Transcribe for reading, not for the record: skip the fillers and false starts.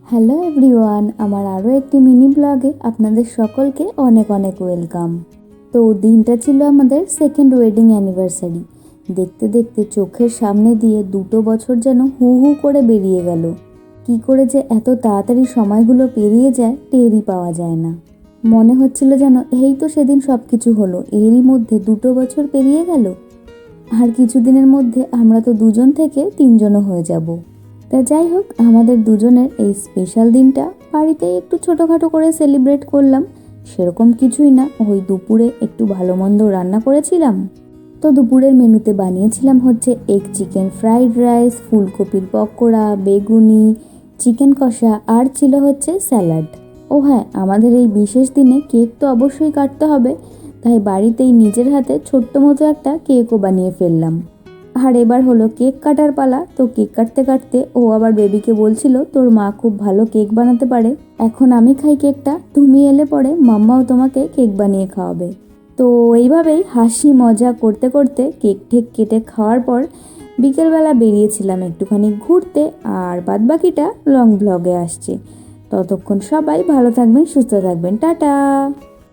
Hello everyone, আমার আরও একটি মিনি ব্লগে আপনাদের সকলকে অনেক অনেক ওয়েলকাম। তো দিনটা ছিল আমাদের সেকেন্ড ওয়েডিং অ্যানিভার্সারি। দেখতে দেখতে চোখের সামনে দিয়ে 2 বছর যেন হু হু করে বেরিয়ে গেল। কি করে যে এত তাড়াতাড়ি সময়গুলো পেরিয়ে যায় টেরই পাওয়া যায় না। মনে হচ্ছিল যেন এই তো সেদিন সব কিছু হলো, এরই মধ্যে 2 বছর পেরিয়ে গেল। আর কিছুদিনের মধ্যে আমরা তো 2জন থেকে 3জনও হয়ে যাব। তা যাই হোক, আমাদের দুজনের এই স্পেশাল দিনটা বাড়িতেই একটু ছোটোখাটো করে সেলিব্রেট করলাম। সেরকম কিছুই না, ওই দুপুরে একটু ভালো মন্দ রান্না করেছিলাম। তো দুপুরের মেনুতে বানিয়েছিলাম হচ্ছে এগ চিকেন ফ্রাইড রাইস, ফুলকপির পকোড়া, বেগুনি, চিকেন কষা, আর ছিল হচ্ছে স্যালাড। ও হ্যাঁ, আমাদের এই বিশেষ দিনে কেক তো অবশ্যই কাটতে হবে, তাই বাড়িতেই নিজের হাতে ছোট্ট মতো একটা কেকও বানিয়ে ফেললাম। আর এবার হলো কেক কাটার পালা। তো কেক কাটতে কাটতে ও আবার বেবিকে বলছিল তোর মা খুব ভালো কেক বানাতে পারে, এখন আমি খাই কেকটা, তুমি এলে পরে মাম্মাও তোমাকে কেক বানিয়ে খাওয়াবে। তো এইভাবেই হাসি মজা করতে করতে কেক ঠেক কেটে খাওয়ার পর বিকেলবেলা বেরিয়েছিলাম একটুখানি ঘুরতে। আর বাদবাকিটা লং ব্লগে আসছে। ততক্ষণ সবাই ভালো থাকবেন, সুস্থ থাকবেন, টাটা।